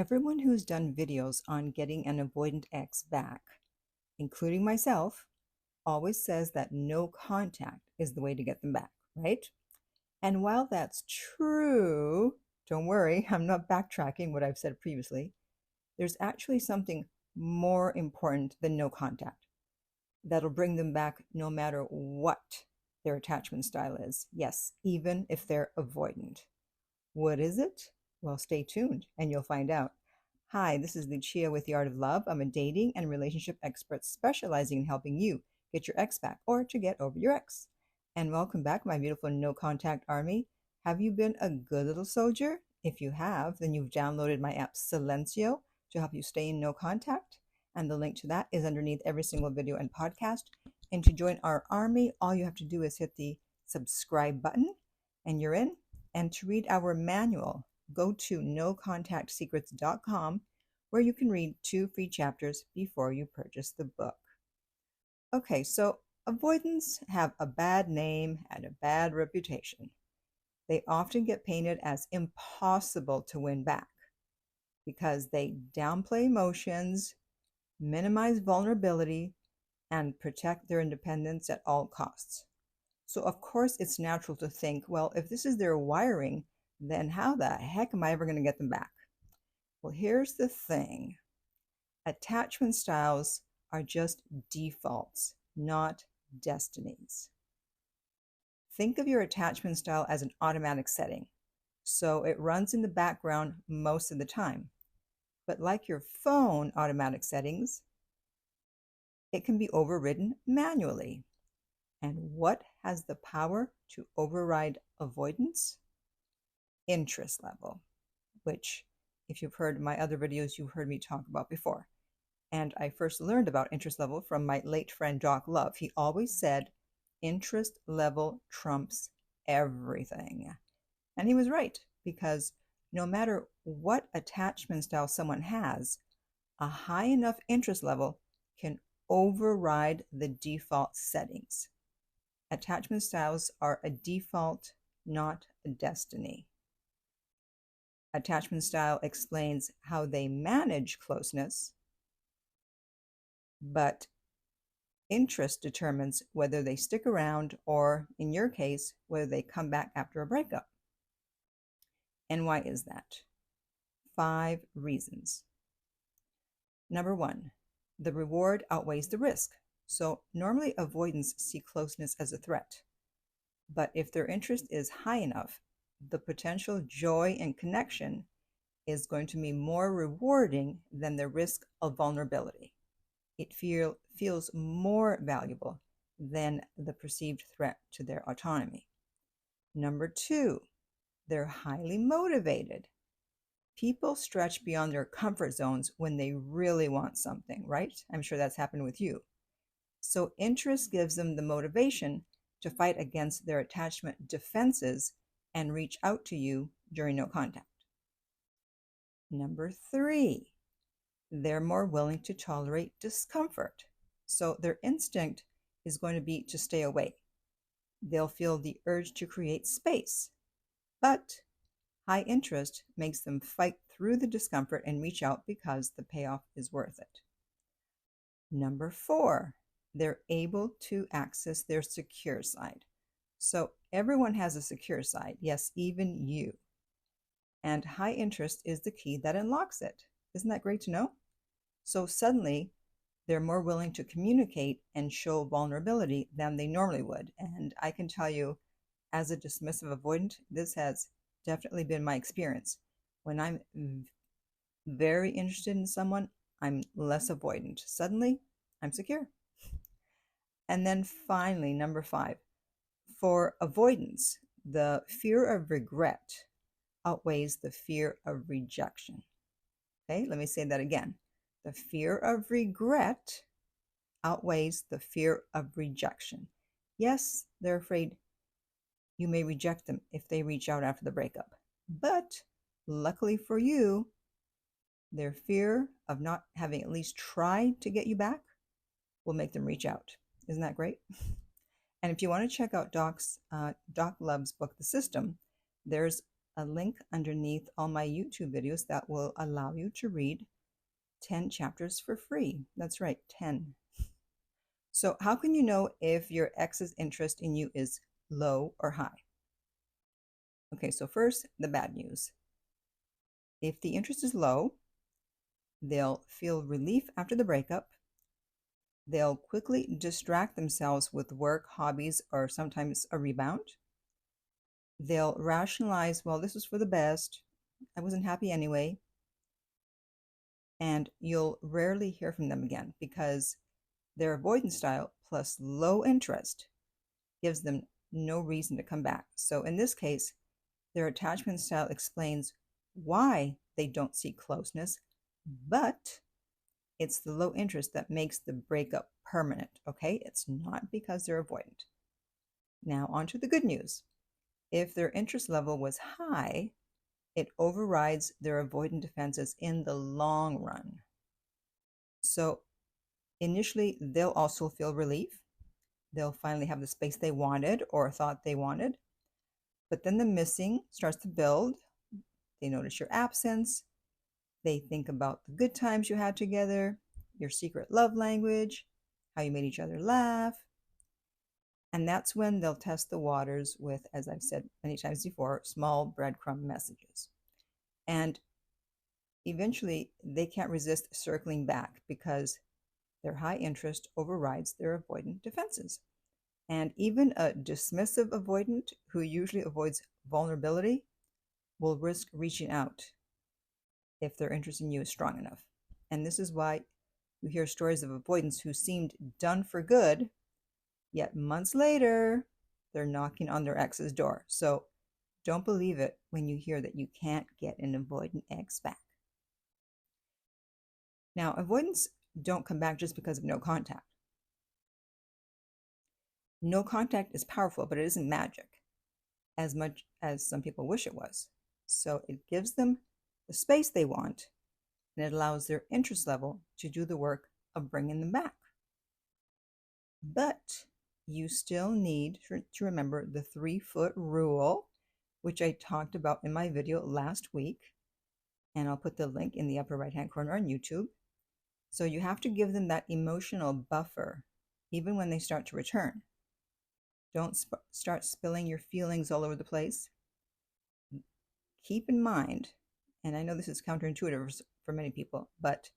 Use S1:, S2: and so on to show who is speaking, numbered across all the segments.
S1: Everyone who's done videos on getting an avoidant ex back, including myself, always says that no contact is the way to get them back, right? And while that's true, don't worry, I'm not backtracking what I've said previously. There's actually something more important than no contact that'll bring them back no matter what their attachment style is. Yes, even if they're avoidant. What is it? Well, stay tuned and you'll find out. Hi, this is Lucia with The Art of Love. I'm a dating and relationship expert specializing in helping you get your ex back or to get over your ex. And welcome back, my beautiful no contact army. Have you been a good little soldier? If you have, then you've downloaded my app Silencio to help you stay in no contact. And the link to that is underneath every single video and podcast. And to join our army, all you have to do is hit the subscribe button and you're in. And to read our manual, go to nocontactsecrets.com where you can read 2 free chapters before you purchase the book. Okay, so avoidants have a bad name and a bad reputation. They often get painted as impossible to win back because they downplay emotions, minimize vulnerability, and protect their independence at all costs. So of course it's natural to think, well, if this is their wiring, then how the heck am I ever going to get them back? Well, here's the thing. Attachment styles are just defaults, not destinies. Think of your attachment style as an automatic setting. So it runs in the background most of the time. But like your phone automatic settings, it can be overridden manually. And what has the power to override avoidance? Interest level, which if you've heard my other videos, you've heard me talk about before. And I first learned about interest level from my late friend, Doc Love. He always said, interest level trumps everything. And he was right, because no matter what attachment style someone has, a high enough interest level can override the default settings. Attachment styles are a default, not a destiny. Attachment style explains how they manage closeness, but interest determines whether they stick around or, in your case, whether they come back after a breakup. And why is that? 5 reasons. Number 1, the reward outweighs the risk. So normally avoidants see closeness as a threat. But if their interest is high enough, the potential joy and connection is going to be more rewarding than the risk of vulnerability. It feels more valuable than the perceived threat to their autonomy. Number 2, they're highly motivated. People stretch beyond their comfort zones when they really want something, right? I'm sure that's happened with you. So interest gives them the motivation to fight against their attachment defenses and reach out to you during no contact. Number 3, they're more willing to tolerate discomfort. So their instinct is going to be to stay away. They'll feel the urge to create space, but high interest makes them fight through the discomfort and reach out because the payoff is worth it. Number 4, they're able to access their secure side. So everyone has a secure side, yes, even you. And high interest is the key that unlocks it. Isn't that great to know? So suddenly, they're more willing to communicate and show vulnerability than they normally would. And I can tell you, as a dismissive avoidant, this has definitely been my experience. When I'm very interested in someone, I'm less avoidant. Suddenly, I'm secure. And then finally, number 5, for avoidance, the fear of regret outweighs the fear of rejection. Okay, let me say that again. The fear of regret outweighs the fear of rejection. Yes, they're afraid you may reject them if they reach out after the breakup. But luckily for you, their fear of not having at least tried to get you back will make them reach out. Isn't that great? And if you want to check out Doc Love's book, The System, there's a link underneath all my YouTube videos that will allow you to read 10 chapters for free. That's right, 10. So how can you know if your ex's interest in you is low or high? Okay, so first, the bad news. If the interest is low, they'll feel relief after the breakup. They'll quickly distract themselves with work, hobbies, or sometimes a rebound. They'll rationalize, well, this was for the best. I wasn't happy anyway. And you'll rarely hear from them again because their avoidance style plus low interest gives them no reason to come back. So in this case, their attachment style explains why they don't seek closeness, but it's the low interest that makes the breakup permanent, okay? It's not because they're avoidant. Now, on to the good news. If their interest level was high, it overrides their avoidant defenses in the long run. So initially, they'll also feel relief. They'll finally have the space they wanted or thought they wanted. But then the missing starts to build. They notice your absence. They think about the good times you had together, your secret love language, how you made each other laugh. And that's when they'll test the waters with, as I've said many times before, small breadcrumb messages. And eventually, they can't resist circling back because their high interest overrides their avoidant defenses. And even a dismissive avoidant who usually avoids vulnerability will risk reaching out if their interest in you is strong enough. And this is why you hear stories of avoidants who seemed done for good, yet months later, they're knocking on their ex's door. So don't believe it when you hear that you can't get an avoidant ex back. Now, avoidants don't come back just because of no contact. No contact is powerful, but it isn't magic as much as some people wish it was. So it gives them the space they want, and it allows their interest level to do the work of bringing them back. But you still need to remember the 3-foot rule, which I talked about in my video last week, and I'll put the link in the upper right-hand corner on YouTube. So you have to give them that emotional buffer, even when they start to return. Don't start spilling your feelings all over the place. Keep in mind, and I know this is counterintuitive for many people, but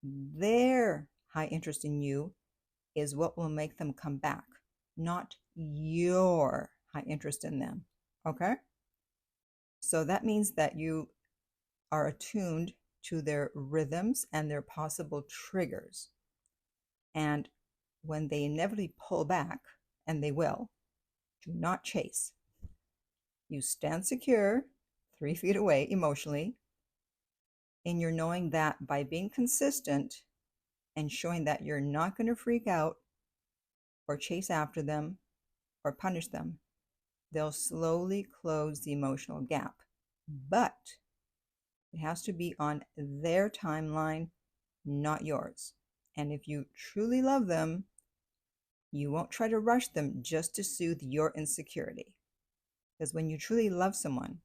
S1: their high interest in you is what will make them come back, not your high interest in them, okay? So that means that you are attuned to their rhythms and their possible triggers. And when they inevitably pull back, and they will, do not chase. You stand secure, 3 feet away emotionally, and you're knowing that by being consistent and showing that you're not going to freak out or chase after them or punish them, they'll slowly close the emotional gap. But it has to be on their timeline, not yours. And if you truly love them, you won't try to rush them just to soothe your insecurity. Because when you truly love someone,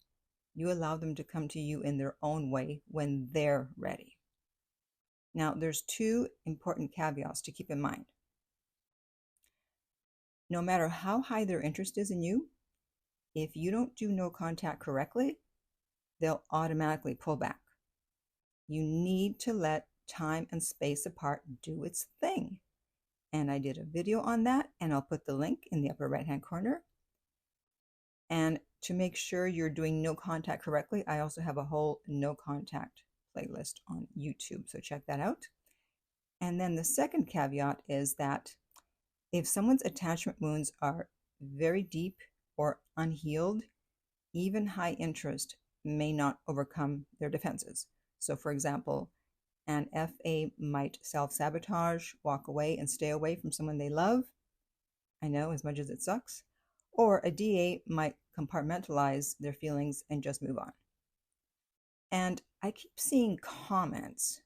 S1: you allow them to come to you in their own way when they're ready. Now, there's 2 important caveats to keep in mind. No matter how high their interest is in you, if you don't do no contact correctly, they'll automatically pull back. You need to let time and space apart do its thing. And I did a video on that, and I'll put the link in the upper right-hand corner. And to make sure you're doing no contact correctly, I also have a whole no contact playlist on YouTube, so check that out. And then the second caveat is that if someone's attachment wounds are very deep or unhealed, even high interest may not overcome their defenses. So for example, an FA might self-sabotage, walk away, and stay away from someone they love. I know, as much as it sucks. Or a DA might compartmentalize their feelings and just move on. And I keep seeing comments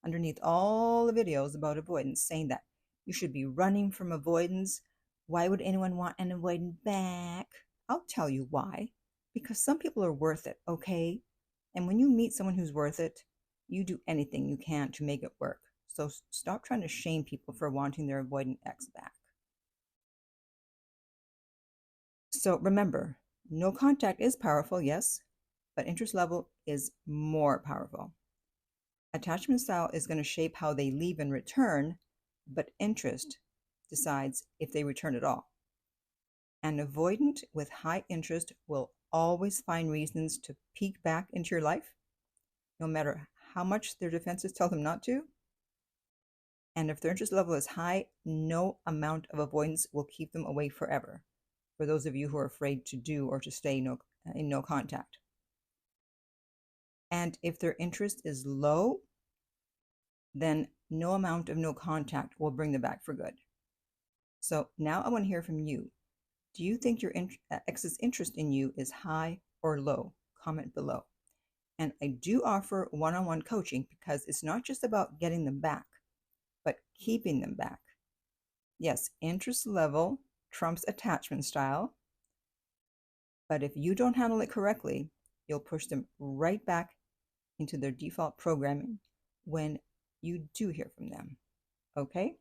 S1: underneath all the videos about avoidance saying that you should be running from avoidance. Why would anyone want an avoidant back? I'll tell you why. because some people are worth it, okay? And when you meet someone who's worth it, you do anything you can to make it work. So stop trying to shame people for wanting their avoidant ex back. So remember, no contact is powerful, yes, but interest level is more powerful. Attachment style is going to shape how they leave and return, but interest decides if they return at all. An avoidant with high interest will always find reasons to peek back into your life, no matter how much their defenses tell them not to. And if their interest level is high, no amount of avoidance will keep them away forever, for those of you who are afraid to do or to stay in no contact. And if their interest is low, then no amount of no contact will bring them back for good. So now I want to hear from you. Do you think your ex's interest in you is high or low? Comment below. And I do offer one-on-one coaching because it's not just about getting them back, but keeping them back. Yes, interest level trumps attachment style, but if you don't handle it correctly, you'll push them right back into their default programming when you do hear from them. Okay?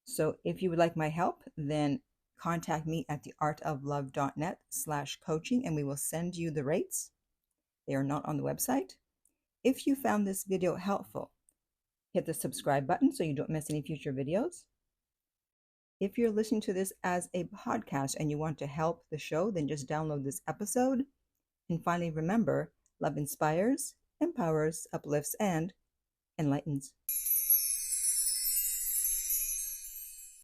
S1: So if you would like my help, then contact me at theartoflove.net/coaching and we will send you the rates. They are not on the website. If you found this video helpful, hit the subscribe button so you don't miss any future videos. If you're listening to this as a podcast and you want to help the show, then just download this episode. And finally, remember, love inspires, empowers, uplifts, and enlightens.